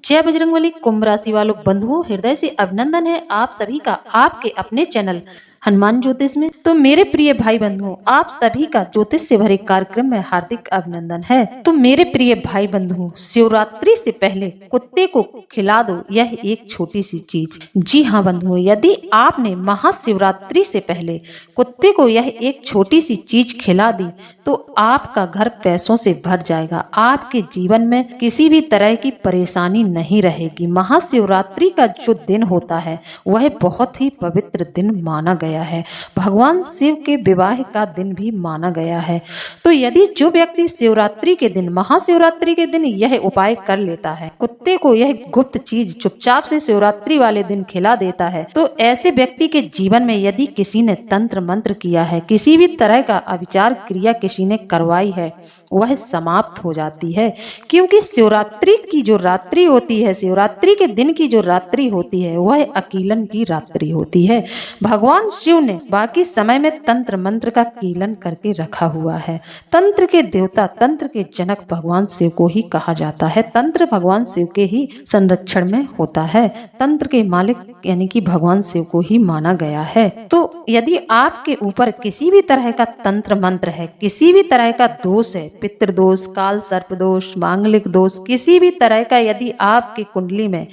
जय बजरंगबली। कुंभ राशि वालों बंधुओं, हृदय से अभिनंदन है आप सभी का आपके अपने चैनल हनुमान ज्योतिष में। तो मेरे प्रिय भाई बंधुओं, आप सभी का ज्योतिष से भरे कार्यक्रम में हार्दिक अभिनंदन है। तो मेरे प्रिय भाई बंधुओं, शिवरात्रि से पहले कुत्ते को खिला दो यह एक छोटी सी चीज। जी हाँ बंधुओं, यदि आपने महाशिवरात्रि से पहले कुत्ते को यह एक छोटी सी चीज खिला दी तो आपका घर पैसों से भर जाएगा। आपके जीवन में किसी भी तरह की परेशानी नहीं रहेगी। महाशिवरात्रि का जो दिन होता है वह बहुत ही पवित्र दिन माना गया है। भगवान शिव के विवाह का दिन भी माना गया है। तो यदि जो व्यक्ति शिवरात्रि के दिन, महाशिवरात्रि के दिन यह उपाय कर लेता है, कुत्ते को यह गुप्त चीज चुपचाप से शिवरात्रि वाले दिन खिला देता है, तो ऐसे व्यक्ति के जीवन में यदि किसी ने तंत्र मंत्र किया है, किसी भी तरह का अविचार क्रिया किसी ने करवाई है, वह समाप्त हो जाती है। क्योंकि शिवरात्रि की जो रात्रि होती है, शिवरात्रि के दिन की जो रात्रि होती है, वह अकीलन की रात्रि होती है। भगवान शिव ने बाकी समय में तंत्र मंत्र का कीलन करके रखा हुआ है। तंत्र के देवता, तंत्र के जनक भगवान शिव को ही कहा जाता है। तंत्र भगवान शिव के ही संरक्षण में होता है। तंत्र के मालिक यानी कि भगवान शिव को ही माना गया है। तो यदि आपके ऊपर किसी भी तरह का तंत्र मंत्र है, किसी भी तरह का दोष है, पितृ दोष, काल सर्प दोष, मांगलिक दोष, किसी भी तरह का यदि आपकी कुंडली में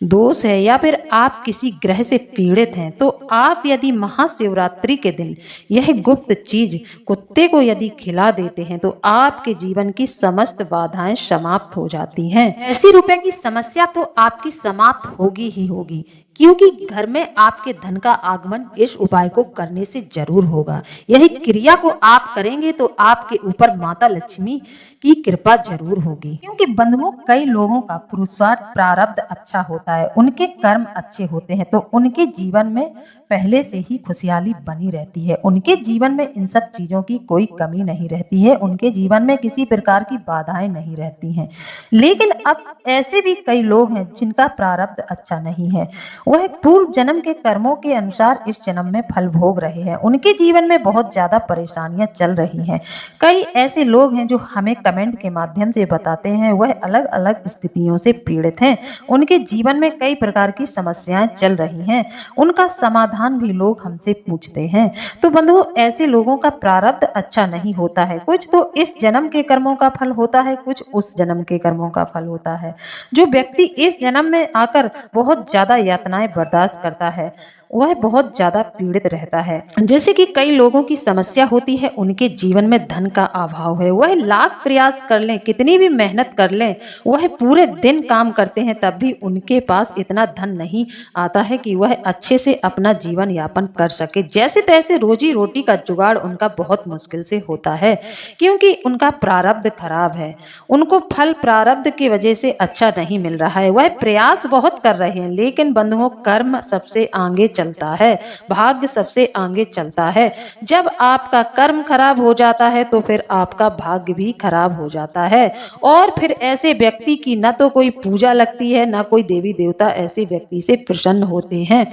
दोष है या फिर आप किसी ग्रह से पीड़ित हैं, तो आप यदि महाशिवरात्रि के दिन यह गुप्त चीज कुत्ते को यदि खिला देते हैं तो आपके जीवन की समस्त बाधाएं समाप्त हो जाती हैं। ऐसी रुपए की समस्या तो आपकी समाप्त होगी ही होगी, क्योंकि घर में आपके धन का आगमन इस उपाय को करने से जरूर होगा। यही क्रिया को आप करेंगे तो आपके ऊपर माता लक्ष्मी की कृपा जरूर होगी। क्योंकि बंधुओं, कई लोगों का पुरुषार्थ प्रारब्ध अच्छा होता है, उनके कर्म अच्छे होते हैं, तो उनके जीवन में पहले से ही खुशहाली बनी रहती है। उनके जीवन में इन सब चीजों की कोई कमी नहीं रहती है। उनके जीवन में किसी प्रकार की बाधाएं नहीं रहती हैं। लेकिन अब ऐसे भी कई लोग हैं जिनका प्रारब्ध अच्छा नहीं है, वह पूर्व जन्म के कर्मों के अनुसार इस जन्म में फल भोग रहे हैं। उनके जीवन में बहुत ज्यादा परेशानियां चल रही हैं। कई ऐसे लोग हैं जो हमें कमेंट के माध्यम से बताते हैं वह अलग अलग स्थितियों से पीड़ित हैं। उनके जीवन में कई प्रकार की समस्याएं चल रही हैं, उनका समाधान भी लोग हमसे पूछते हैं। तो बंधुओं, ऐसे लोगों का प्रारब्ध अच्छा नहीं होता है। कुछ तो इस जन्म के कर्मों का फल होता है, कुछ उस जन्म के कर्मों का फल होता है। जो व्यक्ति इस जन्म में आकर बहुत ज्यादा यातनाएं बर्दाश्त करता है वह बहुत ज्यादा पीड़ित रहता है। जैसे कि कई लोगों की समस्या होती है, उनके जीवन में धन का अभाव है। वह लाख प्रयास कर लें, कितनी भी मेहनत कर लें, वह पूरे दिन काम करते हैं, तब भी उनके पास इतना धन नहीं आता है कि वह अच्छे से अपना जीवन यापन कर सके। जैसे तैसे रोजी रोटी का जुगाड़ उनका बहुत मुश्किल से होता है, क्योंकि उनका प्रारब्ध खराब है। उनको फल प्रारब्ध की वजह से अच्छा नहीं मिल रहा है। वह प्रयास बहुत कर रहे हैं, लेकिन बंधुओं, कर्म सबसे आगे चलता है, भाग्य सबसे आगे चलता है। जब आपका कर्म खराब हो जाता है तो फिर आपका भाग्य भी खराब हो जाता है, और फिर ऐसे व्यक्ति की न तो कोई पूजा लगती है, न कोई देवी देवता ऐसे व्यक्ति से प्रसन्न होते हैं।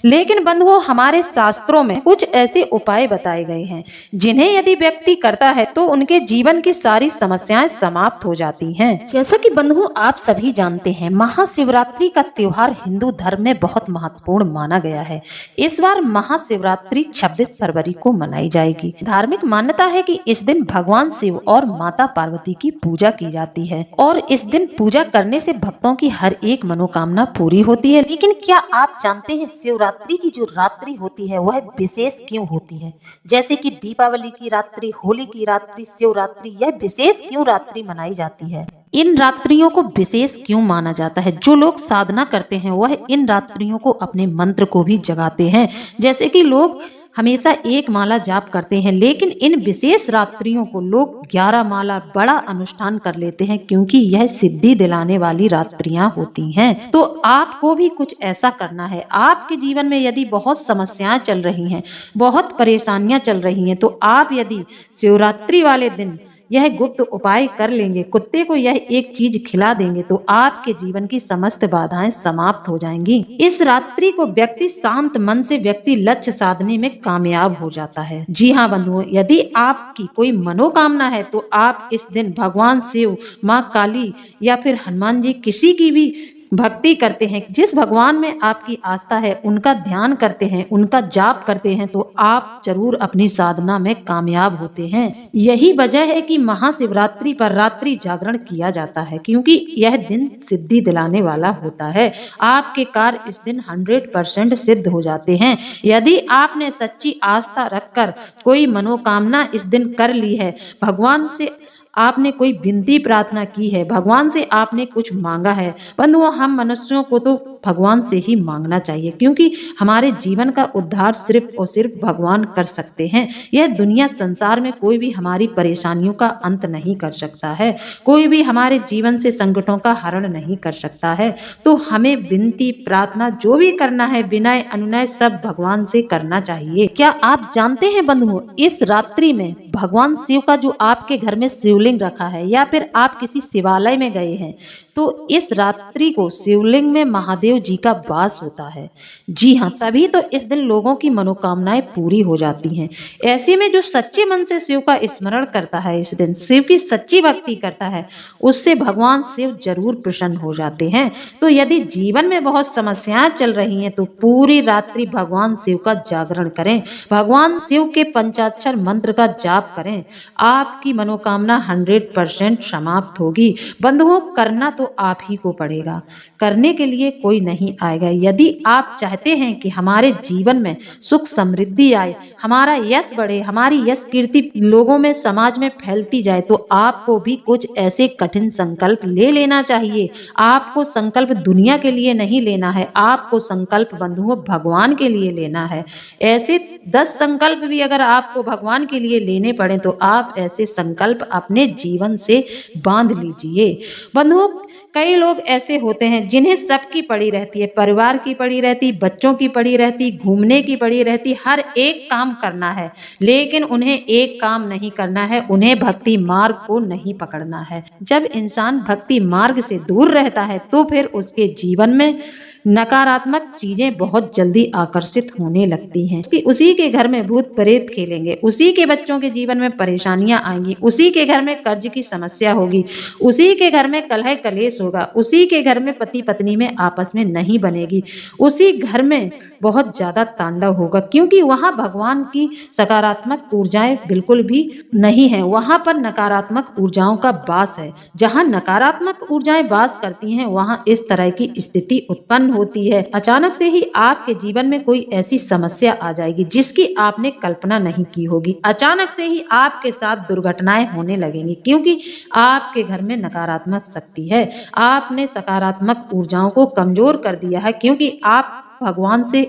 लेकिन बंधुओं, हमारे शास्त्रों में कुछ ऐसे उपाय बताए गए हैं जिन्हें यदि व्यक्ति करता है तो उनके जीवन की सारी समस्याएं समाप्त हो जाती हैं। जैसा कि बंधुओं आप सभी जानते हैं, महाशिवरात्रि का त्योहार हिंदू धर्म में बहुत महत्वपूर्ण माना गया है। इस बार महाशिवरात्रि 26 फरवरी को मनाई जाएगी। धार्मिक मान्यता है कि इस दिन भगवान शिव और माता पार्वती की पूजा की जाती है, और इस दिन पूजा करने से भक्तों की हर एक मनोकामना पूरी होती है। लेकिन क्या आप जानते हैं शिवरात्रि की जो रात्रि होती है वह विशेष क्यों होती है? जैसे कि दीपावली की रात्रि, होली की रात्रि, शिवरात्रि, यह विशेष क्यों रात्रि मनाई जाती है? इन रात्रियों को विशेष क्यों माना जाता है? जो लोग साधना करते हैं वह इन रात्रियों को अपने मंत्र को भी जगाते हैं। जैसे कि लोग हमेशा एक माला जाप करते हैं, लेकिन इन विशेष रात्रियों को लोग 11 माला बड़ा अनुष्ठान कर लेते हैं, क्योंकि यह सिद्धि दिलाने वाली रात्रियां होती हैं। तो आपको भी कुछ ऐसा करना है। आपके जीवन में यदि बहुत समस्याएं चल रही हैं, बहुत परेशानियां चल रही हैं, तो आप यदि शिवरात्रि वाले दिन यह गुप्त उपाय कर लेंगे, कुत्ते को यह एक चीज खिला देंगे, तो आपके जीवन की समस्त बाधाएं समाप्त हो जाएंगी। इस रात्रि को व्यक्ति शांत मन से व्यक्ति लक्ष्य साधने में कामयाब हो जाता है। जी हाँ बंधुओं, यदि आपकी कोई मनोकामना है तो आप इस दिन भगवान शिव, माँ काली या फिर हनुमान जी, किसी की भी भक्ति करते हैं, जिस भगवान में आपकी आस्था है, उनका ध्यान करते हैं, उनका जाप करते हैं, तो आप जरूर अपनी साधना में कामयाब होते हैं। यही वजह है कि महाशिवरात्रि पर रात्रि जागरण किया जाता है, क्योंकि यह दिन सिद्धि दिलाने वाला होता है। आपके कार्य इस दिन 100% सिद्ध हो जाते हैं। यदि आपने सच्ची आस्था रखकर कोई मनोकामना इस दिन कर ली है, भगवान से आपने कोई विनती प्रार्थना की है, भगवान से आपने कुछ मांगा है, बंधुओं हम मनुष्यों को तो भगवान से ही मांगना चाहिए, क्योंकि हमारे जीवन का उद्धार सिर्फ और सिर्फ भगवान कर सकते हैं। यह दुनिया संसार में कोई भी हमारी परेशानियों का अंत नहीं कर सकता है, कोई भी हमारे जीवन से संकटों का हरण नहीं कर सकता है। तो हमें विनती प्रार्थना जो भी करना है, विनय अनुनय सब भगवान से करना चाहिए। क्या आप जानते हैं बंधुओं, इस रात्रि में भगवान शिव का जो आपके घर में शिवलिंग रखा है, या फिर आप किसी शिवालय में गए हैं, तो इस रात्रि को शिवलिंग में महादेव जी का वास होता है। जी हाँ, तभी तो इस दिन लोगों की मनोकामनाएं पूरी हो जाती हैं। ऐसे में जो सच्चे मन से शिव का स्मरण करता है, इस दिन शिव की सच्ची भक्ति करता है, उससे भगवान शिव जरूर प्रसन्न हो जाते हैं। तो यदि जीवन में बहुत समस्याएं चल रही हैं, तो पूरी रात्रि भगवान शिव का जागरण करें, भगवान शिव के पंचाक्षर मंत्र का जाप करें, आपकी मनोकामना 100% समाप्त होगी। बंधुओं, करना तो आप ही को पड़ेगा, करने के लिए कोई नहीं आएगा। यदि आप चाहते हैं कि हमारे जीवन में सुख समृद्धि आए, हमारा यश बढ़े, हमारी यश कीर्ति लोगों में समाज में फैलती जाए, तो आपको भी कुछ ऐसे कठिन संकल्प ले लेना चाहिए। आपको संकल्प दुनिया के लिए नहीं लेना है, आपको संकल्प बंधुओं भगवान के लिए लेना है। ऐसे 10 संकल्प भी अगर आपको भगवान के लिए लेने पड़े, तो आप ऐसे संकल्प अपने जीवन से बांध लीजिए। बंधुओं, कई लोग ऐसे होते हैं जिन्हें सबकी पड़ी रहती है, परिवार की पड़ी रहती, बच्चों की पड़ी रहती, घूमने की पड़ी रहती, हर एक काम करना है, लेकिन उन्हें एक काम नहीं करना है, उन्हें भक्ति मार्ग को नहीं पकड़ना है। जब इंसान भक्ति मार्ग से दूर रहता है, तो फिर उसके जीवन में नकारात्मक चीजें बहुत जल्दी आकर्षित होने लगती हैं। उसी के घर में भूत प्रेत खेलेंगे, उसी के बच्चों के जीवन में परेशानियां आएंगी, उसी के घर में कर्ज की समस्या होगी, उसी के घर में कलह कलेश होगा, उसी के घर में पति पत्नी में आपस में नहीं बनेगी, उसी घर में बहुत ज्यादा तांडव होगा, क्योंकि वहां भगवान की सकारात्मक ऊर्जाएं बिल्कुल भी नहीं है, वहां पर नकारात्मक ऊर्जाओं का वास है। जहां नकारात्मक ऊर्जाएं वास करती हैं, वहां इस तरह की स्थिति उत्पन्न होती है। अचानक से ही आपके जीवन में कोई ऐसी समस्या आ जाएगी जिसकी आपने कल्पना नहीं की होगी। अचानक से ही आपके साथ दुर्घटनाएं होने लगेंगी, क्योंकि आपके घर में नकारात्मक शक्ति है। आपने सकारात्मक ऊर्जाओं को कमजोर कर दिया है, क्योंकि आप भगवान से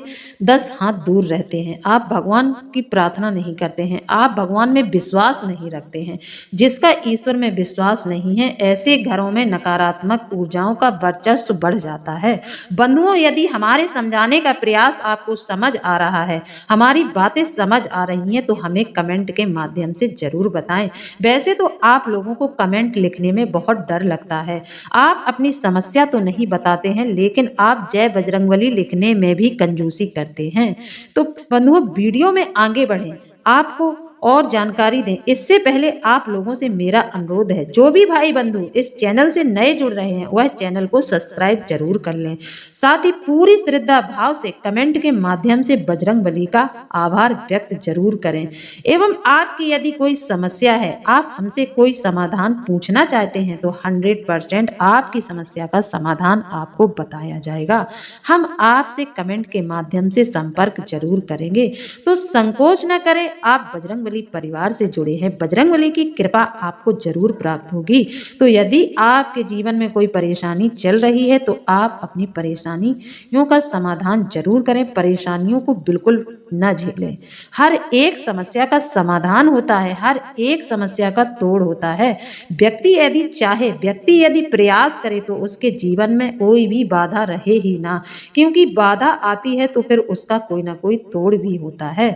10 हाथ दूर रहते हैं, आप भगवान की प्रार्थना नहीं करते हैं, आप भगवान में विश्वास नहीं रखते हैं। जिसका ईश्वर में विश्वास नहीं है, ऐसे घरों में नकारात्मक ऊर्जाओं का वर्चस्व बढ़ जाता है। बंधुओं, यदि हमारे समझाने का प्रयास आपको समझ आ रहा है, हमारी बातें समझ आ रही हैं, तो हमें कमेंट के माध्यम से जरूर बताएं। वैसे तो आप लोगों को कमेंट लिखने में बहुत डर लगता है, आप अपनी समस्या तो नहीं बताते हैं, लेकिन आप जय बजरंगबली लिखने में भी कंजूसी करते हैं। तो बंधुओं, वीडियो में आगे बढ़ें, आपको और जानकारी दें, इससे पहले आप लोगों से मेरा अनुरोध है, जो भी भाई बंधु इस चैनल से नए जुड़ रहे हैं, वह चैनल को सब्सक्राइब जरूर कर लें। साथ ही पूरी श्रद्धा भाव से कमेंट के माध्यम से बजरंगबली का आभार व्यक्त जरूर करें। एवं आपकी यदि कोई समस्या है, आप हमसे कोई समाधान पूछना चाहते हैं, तो 100% आपकी समस्या का समाधान आपको बताया जाएगा। हम आपसे कमेंट के माध्यम से संपर्क जरूर करेंगे। तो संकोच न करें, आप बजरंगबली परिवार से जुड़े हैं, बजरंगबली की कृपा आपको जरूर प्राप्त होगी। तो यदि आपके जीवन में कोई परेशानी चल रही है, तो आप अपनी परेशानियों का समाधान जरूर करें, परेशानियों को बिल्कुल न झेलें। हर एक समस्या का समाधान होता है, हर एक समस्या का तोड़ होता है। व्यक्ति यदि चाहे, व्यक्ति यदि प्रयास करे, तो उसके जीवन में कोई भी बाधा रहे ही ना, क्योंकि बाधा आती है तो फिर उसका कोई ना कोई तोड़ भी होता है।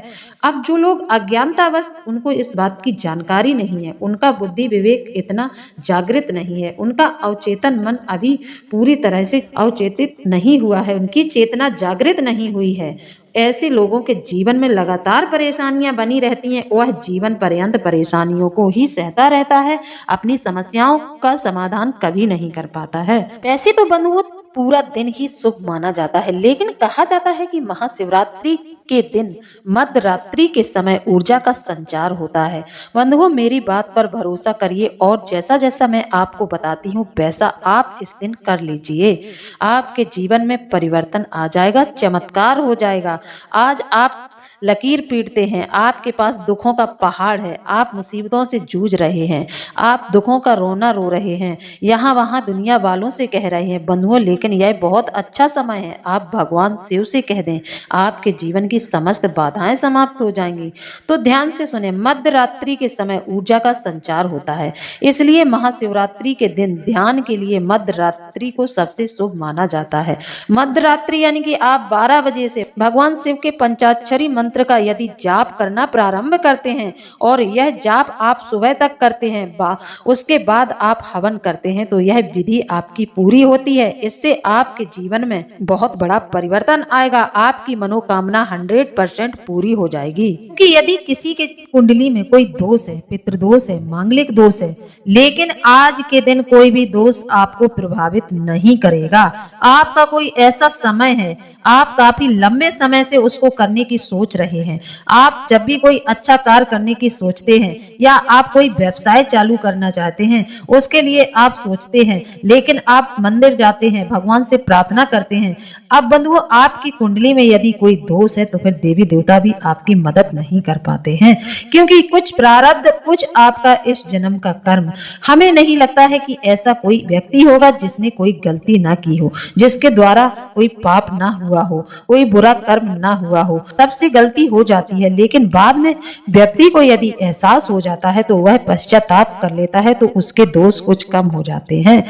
अब जो लोग अज्ञानतावश, उनको इस बात की जानकारी नहीं है, उनका बुद्धि विवेक इतना जागृत नहीं है, उनका अवचेतन मन अभी पूरी तरह से अवचेतित नहीं हुआ है, उनकी चेतना जागृत नहीं हुई है, ऐसे लोगों के जीवन में लगातार परेशानियां बनी रहती हैं। वह जीवन पर्यंत परेशानियों को ही सहता रहता है, अपनी समस्याओं का समाधान कभी नहीं कर पाता है। वैसे तो बंधुओं, पूरा दिन ही शुभ माना जाता है। लेकिन कहा जाता है कि महाशिवरात्रि के दिन मध्य रात्रि के समय ऊर्जा का संचार होता है। बंधुओं, मेरी बात पर भरोसा करिए और जैसा जैसा मैं आपको बताती हूँ वैसा आप इस दिन कर लीजिए। आपके जीवन में परिवर्तन आ जाएगा, चमत्कार हो जाएगा। आज आप लकीर पीटते हैं, आपके पास दुखों का पहाड़ है, आप मुसीबतों से जूझ रहे हैं, आप दुखों का रोना रो रहे हैं, यहाँ वहाँ दुनिया वालों से कह रहे हैं बंधुओं, लेकिन यह बहुत अच्छा समय है। आप भगवान शिव से कह दें, आपके जीवन की समस्त बाधाएं समाप्त हो जाएंगी। तो ध्यान से सुने, मध्य रात्रि के समय ऊर्जा का संचार होता है, इसलिए महाशिवरात्रि के दिन ध्यान के लिए मध्य रात्रि को सबसे शुभ माना जाता है। मध्य रात्रि यानी कि आप 12 बजे से भगवान शिव के पंचाक्षरी मंत्र का यदि जाप करना प्रारंभ करते हैं और यह जाप आप सुबह तक करते हैं, उसके बाद आप हवन करते हैं, तो यह विधि आपकी पूरी होती है। इससे आपके जीवन में बहुत बड़ा परिवर्तन आएगा, आपकी मनोकामना 100% पूरी हो जाएगी। क्योंकि यदि किसी के कुंडली में कोई दोष है, पितृदोष है, मांगलिक दोष है, लेकिन आज के दिन कोई भी दोष आपको प्रभावित नहीं करेगा। आपका कोई ऐसा समय है, आप काफी लंबे समय से उसको करने की सोच रहे हैं। आप जब भी कोई अच्छा कार्य करने की सोचते हैं या आप कोई व्यवसाय चालू करना चाहते हैं, उसके लिए आप सोचते हैं, लेकिन आप मंदिर जाते हैं, भगवान से प्रार्थना करते हैं। अब बंधुओं, आपकी कुंडली में यदि कोई दोष है तो फिर देवी देवता भी आपकी मदद नहीं कर पाते हैं, क्योंकि कुछ प्रारब्ध, कुछ आपका इस जन्म का कर्म। हमें नहीं लगता है कि ऐसा कोई व्यक्ति होगा जिसने कोई गलती ना की हो, जिसके द्वारा कोई पाप ना हुआ हो, कोई बुरा कर्म ना हुआ हो। सबसे गलती हो जाती है, लेकिन बाद में व्यक्ति को यदि एहसास हो जाता है तो वह पश्चाताप कर लेता है, तो उसके दोष कुछ कम हो जाते हैं।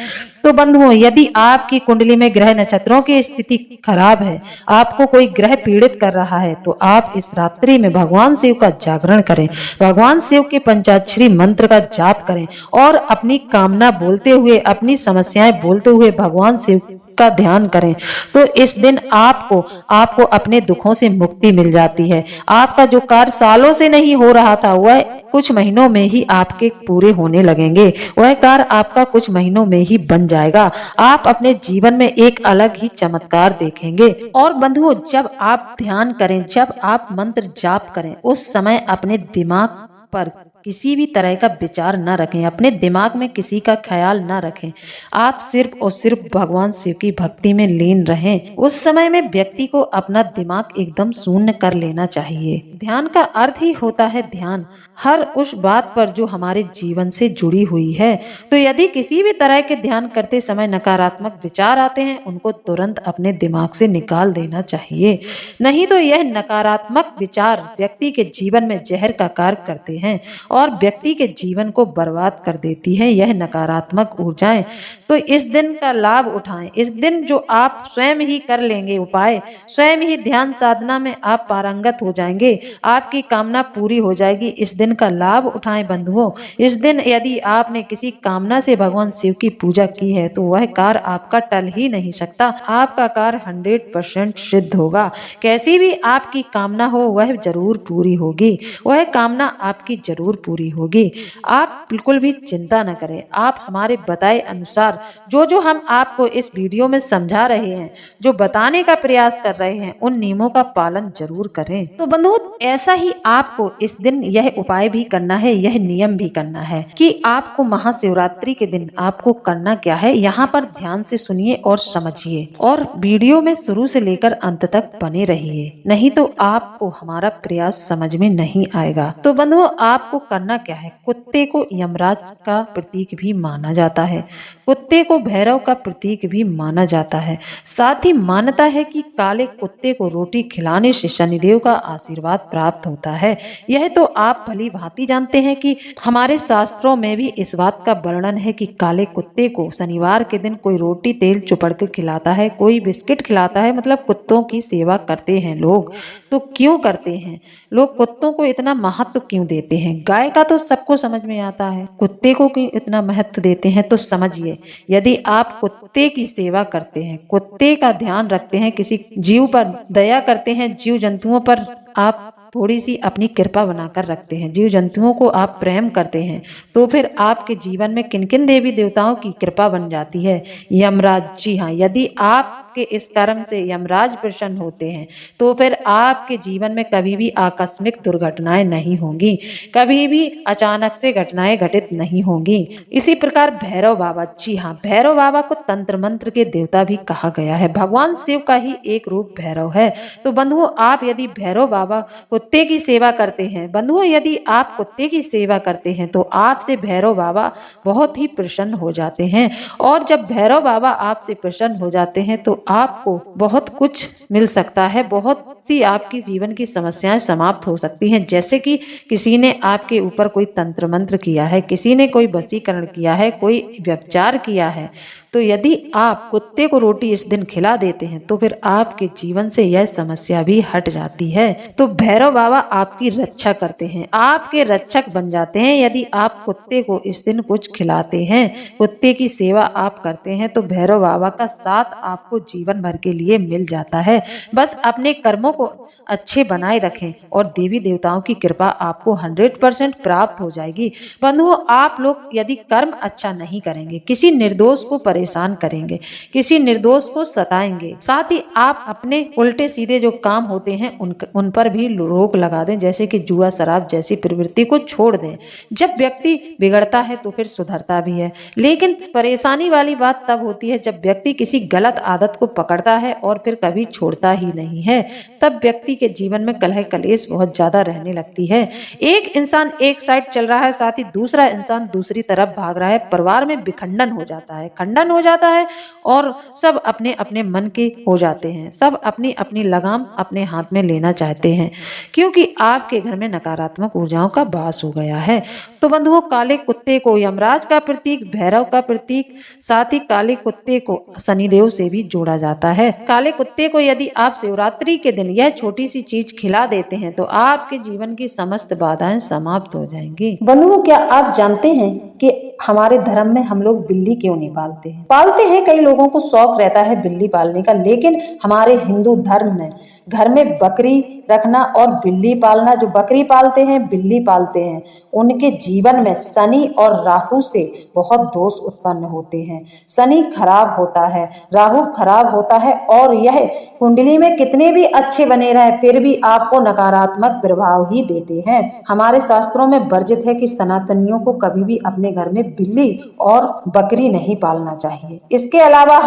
तो बंधुओं, यदि आपकी कुंडली में ग्रह नक्षत्रों की स्थिति खराब है, आपको कोई ग्रह पीड़ित कर रहा है, तो आप इस रात्रि में भगवान शिव का जागरण करें, भगवान शिव के पंचाक्षरी मंत्र का जाप करें और अपनी कामना बोलते हुए, अपनी समस्याएं बोलते हुए भगवान शिव का ध्यान करें। तो इस दिन आपको अपने दुखों से मुक्ति मिल जाती है। आपका जो कार्य सालों से नहीं हो रहा था, वह कुछ महीनों में ही आपके पूरे होने लगेंगे। वह कार्य आपका कुछ महीनों में ही बन जाएगा। आप अपने जीवन में एक अलग ही चमत्कार देखेंगे। और बंधुओं, जब आप ध्यान करें, जब आप मंत्र जाप करें, उस समय अपने दिमाग पर किसी भी तरह का विचार न रखें, अपने दिमाग में किसी का ख्याल न रखें। आप सिर्फ और सिर्फ भगवान शिव की भक्ति में लीन रहें। उस समय में व्यक्ति को अपना दिमाग एकदम शून्य कर लेना चाहिए। ध्यान का अर्थ ही होता है ध्यान हर उस बात पर जो हमारे जीवन से जुड़ी हुई है। तो यदि किसी भी तरह के ध्यान करते समय नकारात्मक विचार आते हैं, उनको तुरंत अपने दिमाग से निकाल देना चाहिए, नहीं तो यह नकारात्मक विचार व्यक्ति के जीवन में जहर का कार्य करते हैं और व्यक्ति के जीवन को बर्बाद कर देती है यह नकारात्मक ऊर्जाएं। तो इस दिन का लाभ उठाएं। इस दिन जो आप स्वयं ही कर लेंगे उपाय, स्वयं ही ध्यान साधना में आप पारंगत हो जाएंगे, आपकी कामना पूरी हो जाएगी। इस दिन का लाभ उठाएं बंधुओं। इस दिन यदि आपने किसी कामना से भगवान शिव की पूजा की है तो वह कार्य आपका टल ही नहीं सकता। आपका कार्य 100% सिद्ध होगा। कैसी भी आपकी कामना हो वह जरूर पूरी होगी, वह कामना आपकी जरूर पूरी होगी। आप बिल्कुल भी चिंता न करें। आप हमारे बताए अनुसार जो हम आपको इस वीडियो में समझा रहे हैं, जो बताने का प्रयास कर रहे हैं, उन नियमों का पालन जरूर करें। तो बंधुओं, ऐसा ही आपको इस दिन यह उपाय भी करना है, यह नियम भी करना है कि आपको महाशिवरात्रि के दिन आपको करना क्या है। यहाँ पर ध्यान से सुनिए और समझिए और वीडियो में शुरू से लेकर अंत तक बने रहिए, नहीं तो आपको हमारा प्रयास समझ में नहीं आएगा। तो बंधुओं, आपको करना क्या है। कुत्ते को यमराज का प्रतीक भी माना जाता है, कुत्ते को भैरव का प्रतीक भी माना जाता है। साथ ही मान्यता है कि काले कुत्ते को रोटी खिलाने से शनिदेव का आशीर्वाद प्राप्त होता है। यह तो आप भली भांति जानते हैं कि हमारे शास्त्रों में भी इस बात का वर्णन है कि काले कुत्ते को शनिवार के दिन कोई रोटी तेल चुपड़ कर खिलाता है, कोई बिस्किट खिलाता है। मतलब कुत्तों की सेवा करते हैं लोग। तो क्यों करते हैं लोग, कुत्तों को इतना महत्व क्यों देते हैं। गाय का तो सबको समझ में आता है, कुत्ते को क्यों इतना महत्व देते हैं। तो समझिए, यदि आप कुत्ते की सेवा करते हैं, कुत्ते का ध्यान रखते हैं, किसी जीव पर दया करते हैं, जीव जंतुओं पर आप थोड़ी सी अपनी कृपा बनाकर रखते हैं, जीव जंतुओं को आप प्रेम करते हैं, तो फिर आपके जीवन में किन किन देवी देवताओं की कृपा बन जाती है। यमराज, जी हाँ, यदि आपके इस कर्म से यमराज प्रसन्न होते हैं तो फिर आपके जीवन में कभी भी आकस्मिक दुर्घटनाएं नहीं होंगी, कभी भी अचानक से घटनाएं घटित नहीं होंगी। इसी प्रकार भैरव बाबा, जी हाँ, भैरव बाबा को तंत्र मंत्र के देवता भी कहा गया है। भगवान शिव का ही एक रूप भैरव है। तो बंधुओं, आप यदि भैरव बाबा कुत्ते की सेवा करते हैं, बंधुओं यदि आप कुत्ते की सेवा करते हैं तो आपसे भैरव बाबा बहुत ही प्रसन्न हो जाते हैं। और जब भैरव बाबा आपसे प्रसन्न हो जाते हैं तो आपको बहुत कुछ मिल सकता है, बहुत सी आपकी जीवन की समस्याएं समाप्त हो सकती हैं। जैसे कि किसी ने आपके ऊपर कोई तंत्र मंत्र किया है, किसी ने कोई वशीकरण किया है, कोई व्यभिचार किया है, तो यदि आप कुत्ते को रोटी इस दिन खिला देते हैं तो फिर आपके जीवन से यह समस्या भी हट जाती है। तो भैरव बाबा आपकी रक्षा करते हैं, आपके रक्षक बन जाते हैं। यदि आप कुत्ते को इस दिन कुछ खिलाते हैं, कुत्ते की सेवा आप करते हैं, तो भैरव बाबा का साथ आपको जीवन भर के लिए मिल जाता है। बस अपने कर्मों को अच्छे बनाए रखें और देवी देवताओं की कृपा आपको 100% प्राप्त हो जाएगी। बंधुओं, आप लोग यदि कर्म अच्छा नहीं करेंगे, किसी निर्दोष को परेशान करेंगे, किसी निर्दोष को सताएंगे, साथ ही आप अपने उल्टे सीधे जो काम होते हैं उन पर भी रोक लगा दें, जैसे कि जुआ शराब जैसी प्रवृत्ति को छोड़ दें। जब व्यक्ति बिगड़ता है तो फिर सुधरता भी है, लेकिन परेशानी वाली बात तब होती है जब व्यक्ति किसी गलत आदत को पकड़ता है और फिर कभी छोड़ता ही नहीं है। तब व्यक्ति के जीवन में कलह कलेश बहुत ज्यादा रहने लगती है। एक इंसान एक साइड चल रहा है, साथ ही दूसरा इंसान दूसरी तरफ भाग रहा है, परिवार में विखंडन हो जाता है, खंडन हो जाता है और सब अपने अपने मन के हो जाते हैं, सब अपनी अपनी लगाम अपने हाथ में लेना चाहते हैं, क्योंकि आपके घर में नकारात्मक ऊर्जाओं का वास हो गया है। तो बंधुओं, काले कुत्ते को यमराज का प्रतीक, भैरव का प्रतीक, साथ ही काले कुत्ते को शनिदेव से भी जोड़ा जाता है। काले कुत्ते को यदि आप शिवरात्रि के दिन यह छोटी सी चीज खिला देते हैं तो आपके जीवन की समस्त बाधाएं समाप्त हो जाएंगी। बंधुओं, क्या आप जानते हैं कि हमारे धर्म में हम लोग बिल्ली क्यों नहीं पालते हैं? पालते हैं, कई लोगों को शौक रहता है बिल्ली पालने का, लेकिन हमारे हिंदू धर्म में घर में बकरी रखना और बिल्ली पालना, जो बकरी पालते हैं, बिल्ली पालते हैं, उनके जीवन में शनि और राहु से बहुत दोष उत्पन्न होते हैं। शनि खराब होता है, राहु खराब होता है और यह कुंडली में कितने भी अच्छे बने रहे फिर भी आपको नकारात्मक प्रभाव ही देते हैं। हमारे शास्त्रों में वर्जित है कि सनातनियों को कभी भी अपने घर में बिल्ली और बकरी नहीं पालना चाहिए। इसके अलावा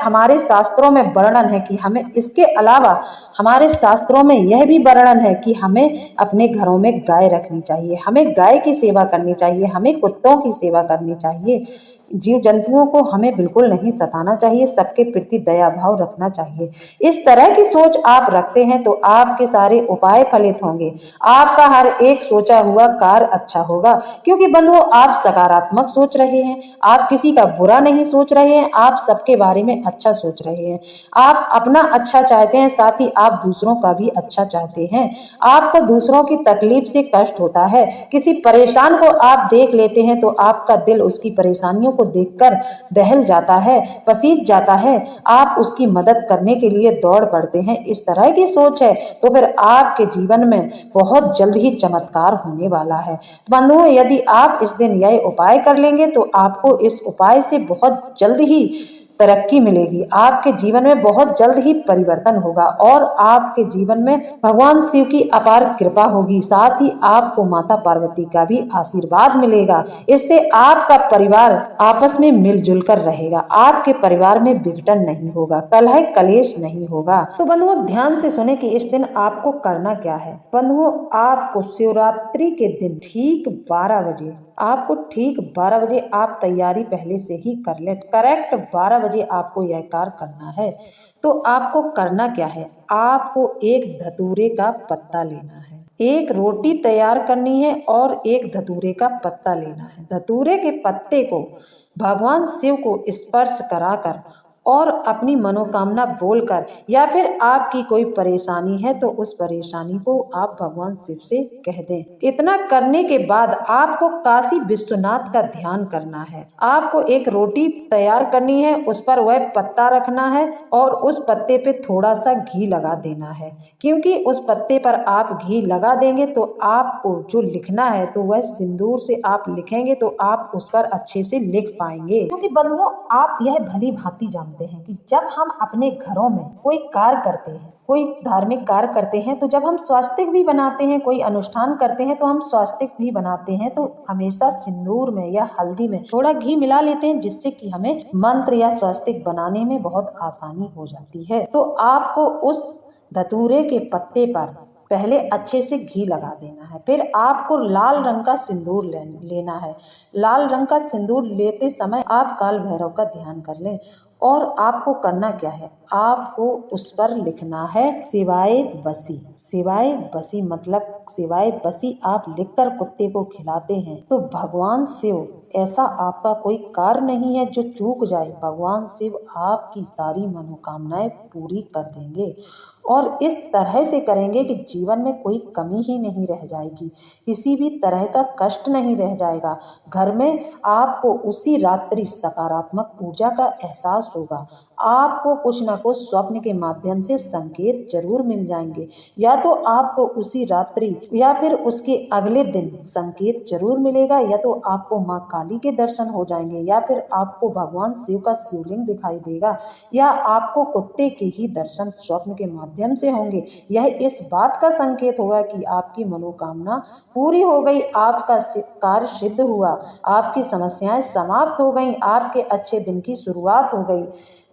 हमारे शास्त्रों में वर्णन है कि हमें इसके अलावा हमारे शास्त्रों में यह भी वर्णन है कि हमें अपने घरों में गाय रखनी चाहिए, हमें गाय की सेवा करनी चाहिए, हमें कुत्तों की सेवा करनी चाहिए। जीव जंतुओं को हमें बिल्कुल नहीं सताना चाहिए, सबके प्रति दया भाव रखना चाहिए। इस तरह की सोच आप रखते हैं तो आपके सारे उपाय फलित होंगे, आपका हर एक सोचा हुआ कार्य अच्छा होगा, क्योंकि बंधुओं, आप सकारात्मक सोच रहे हैं, आप किसी का बुरा नहीं सोच रहे हैं, आप सबके बारे में अच्छा सोच रहे हैं, आप अपना अच्छा चाहते हैं, साथ ही आप दूसरों का भी अच्छा चाहते हैं। आपको दूसरों की तकलीफ से कष्ट होता है, किसी परेशान को आप देख लेते हैं तो आपका दिल उसकी परेशानियों को देखकर दहल जाता है, पसीज जाता है, आप उसकी मदद करने के लिए दौड़ पड़ते हैं। इस तरह की सोच है तो फिर आपके जीवन में बहुत जल्द ही चमत्कार होने वाला है। बंधुओं, यदि आप इस दिन यह उपाय कर लेंगे तो आपको इस उपाय से बहुत जल्द ही तरक्की मिलेगी, आपके जीवन में बहुत जल्द ही परिवर्तन होगा और आपके जीवन में भगवान शिव की अपार कृपा होगी, साथ ही आपको माता पार्वती का भी आशीर्वाद मिलेगा। इससे आपका परिवार आपस में मिलजुल कर रहेगा, आपके परिवार में विघटन नहीं होगा, कलह कलेश नहीं होगा। तो बंधुओं, ध्यान से सुने कि इस दिन आपको करना क्या है। बंधुओं, आपको शिवरात्रि के दिन ठीक 12 बजे आप तैयारी पहले से ही कर ले, करेक्ट 12 बजे आपको यह कार्य करना है। तो आपको करना क्या है, आपको एक धतूरे का पत्ता लेना है, एक रोटी तैयार करनी है और एक धतूरे का पत्ता लेना है। धतूरे के पत्ते को भगवान शिव को स्पर्श कराकर और अपनी मनोकामना बोलकर, या फिर आपकी कोई परेशानी है तो उस परेशानी को आप भगवान शिव से कह दें। इतना करने के बाद आपको काशी विश्वनाथ का ध्यान करना है। आपको एक रोटी तैयार करनी है, उस पर वह पत्ता रखना है और उस पत्ते पे थोड़ा सा घी लगा देना है, क्योंकि उस पत्ते पर आप घी लगा देंगे तो आपको जो लिखना है तो वह सिंदूर से आप लिखेंगे तो आप उस पर अच्छे से लिख पाएंगे। क्योंकि बंधुओं, आप यह भली भांति जानते हैं कि जब हम अपने घरों में कोई कार्य करते हैं, कोई धार्मिक कार्य करते हैं, तो जब हम स्वास्तिक भी बनाते हैं, कोई अनुष्ठान करते हैं तो हम स्वास्तिक भी बनाते हैं, तो हमेशा सिंदूर में या हल्दी में थोड़ा घी मिला लेते हैं, जिससे कि हमें मंत्र या स्वास्तिक बनाने में बहुत आसानी हो जाती है। तो आपको उस धतूरे के पत्ते पर पहले अच्छे से घी लगा देना है। फिर आपको लाल रंग का सिंदूर लेना है। लाल रंग का सिंदूर लेते समय आप काल भैरव का ध्यान कर लें और आपको करना क्या है, आपको उस पर लिखना है शिवाय बसी। शिवाय बसी मतलब शिवाय बसी आप लिखकर कुत्ते को खिलाते हैं तो भगवान शिव, ऐसा आपका कोई कार्य नहीं है जो चूक जाए, भगवान शिव आपकी सारी मनोकामनाएं पूरी कर देंगे। और इस तरह से करेंगे कि जीवन में कोई कमी ही नहीं रह जाएगी, किसी भी तरह का कष्ट नहीं रह जाएगा। घर में आपको उसी रात्रि सकारात्मक ऊर्जा का एहसास होगा। आपको कुछ न कुछ स्वप्न के माध्यम से संकेत जरूर मिल जाएंगे, या तो आपको उसी रात्रि या फिर उसके अगले दिन संकेत जरूर मिलेगा, या तो आपको माँ काली के दर्शन हो जाएंगे, या फिर आपको भगवान शिव का शिवलिंग दिखाई देगा, या आपको कुत्ते के ही दर्शन स्वप्न के माध्यम से होंगे। यह इस बात का संकेत होगा कि आपकी मनोकामना पूरी हो गई, आपका कार्य सिद्ध हुआ, आपकी समस्याएं समाप्त हो गई, आपके अच्छे दिन की शुरुआत हो गई।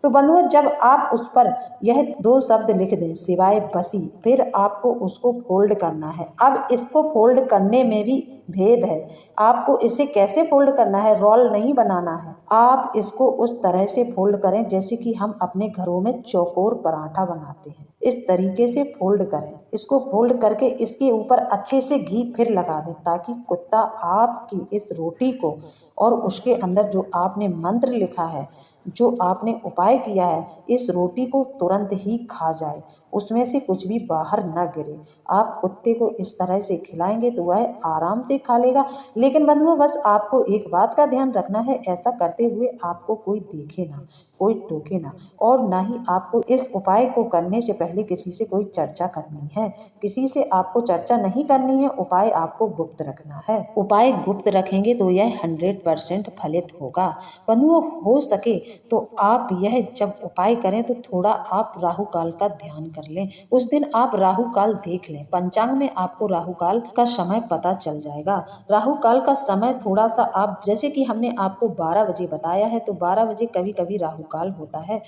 तो बंधुओं, जब आप उस पर यह 2 शब्द लिख दें शिवाय बसी, फिर आपको उसको फोल्ड करना है। अब इसको फोल्ड करने में भी भेद है। आपको इसे कैसे फोल्ड करना है, रोल नहीं बनाना है। आप इसको उस तरह से फोल्ड करें जैसे कि हम अपने घरों में चौकोर पराठा बनाते हैं, इस तरीके से फोल्ड करें। इसको फोल्ड करके इसके ऊपर अच्छे से घी फिर लगा दें, ताकि कुत्ता आपकी इस रोटी को और उसके अंदर जो आपने मंत्र लिखा है, जो आपने उपाय किया है, इस रोटी को तुरंत ही खा जाए, उसमें से कुछ भी बाहर न गिरे। आप कुत्ते को इस तरह से खिलाएंगे तो वह आराम से खा लेगा। लेकिन बंधुओं, बस आपको एक बात का ध्यान रखना है, ऐसा करते हुए आपको कोई देखे ना, कोई टोके ना, और ना ही आपको इस उपाय को करने से पहले किसी से कोई चर्चा करनी है। किसी से आपको चर्चा नहीं करनी है, उपाय आपको गुप्त रखना है। उपाय गुप्त रखेंगे तो यह 100% फलित होगा। बंधुओं, हो सके तो आप यह जब उपाय करें तो थोड़ा आप राहु काल का ध्यान कर लें। उस दिन आप राहु काल देख लें, पंचांग में आपको राहु काल का समय पता चल जाएगा। राहु काल का समय थोड़ा सा आप, जैसे कि हमने आपको 12 बजे बताया है, तो 12 बजे कभी कभी राहु काल होता है।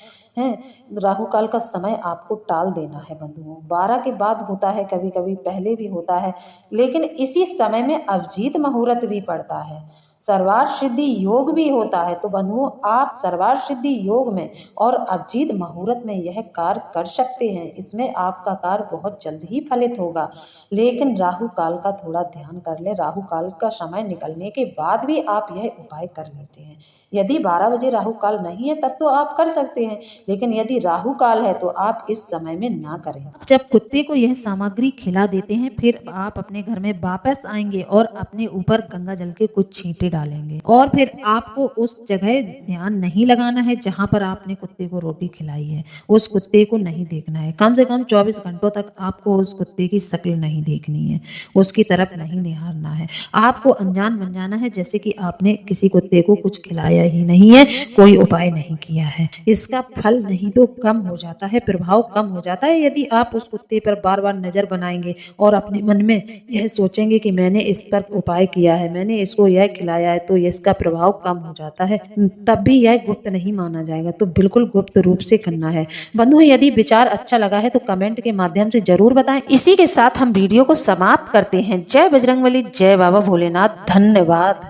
राहु काल का समय आपको टाल देना है बंधुओं। 12 के बाद होता है, कभी कभी पहले भी होता है, लेकिन इसी समय में अभिजीत मुहूर्त भी पड़ता है, सर्वार्थ सिद्धि योग भी होता है। तो बंधुओं, आप सर्वार्थ सिद्धि योग में और अभिजीत मुहूर्त में यह कार्य कर सकते हैं। इसमें आपका कार्य बहुत जल्द ही फलित होगा। लेकिन राहु काल का थोड़ा ध्यान कर लें। राहु काल का समय निकलने के बाद भी आप यह उपाय कर लेते हैं। यदि 12 बजे राहु काल नहीं है तब तो आप कर सकते हैं, लेकिन यदि राहु काल है तो आप इस समय में ना करें। जब कुत्ते को यह सामग्री खिला देते हैं, फिर आप अपने घर में वापस आएंगे और अपने ऊपर गंगा जल के कुछ छींटे डालेंगे, और फिर आपको उस जगह ध्यान नहीं लगाना है जहां पर आपने कुत्ते को रोटी खिलाई है। उस कुत्ते को नहीं देखना है। कम से कम 24 घंटों तक आपको उस कुत्ते की शक्ल नहीं देखनी है, उसकी तरफ नहीं निहारना है। आपको अनजान बन जाना है जैसे कि आपने किसी कुत्ते को कुछ खिलाया ही नहीं है, कोई उपाय नहीं किया है। इसका फल नहीं तो कम हो जाता है, प्रभाव कम हो जाता है। यदि आप उस कुत्ते पर बार बार नजर बनाएंगे और अपने मन में यह सोचेंगे कि मैंने इस पर उपाय किया है, मैंने इसको यह खिलाया है, तो इसका प्रभाव कम हो जाता है, तब भी यह गुप्त नहीं माना जाएगा। तो बिल्कुल गुप्त रूप से करना है। बंधुओं, यदि विचार अच्छा लगा है तो कमेंट के माध्यम से जरूर बताएं। इसी के साथ हम वीडियो को समाप्त करते हैं। जय बजरंगबली, जय बाबा भोलेनाथ, धन्यवाद।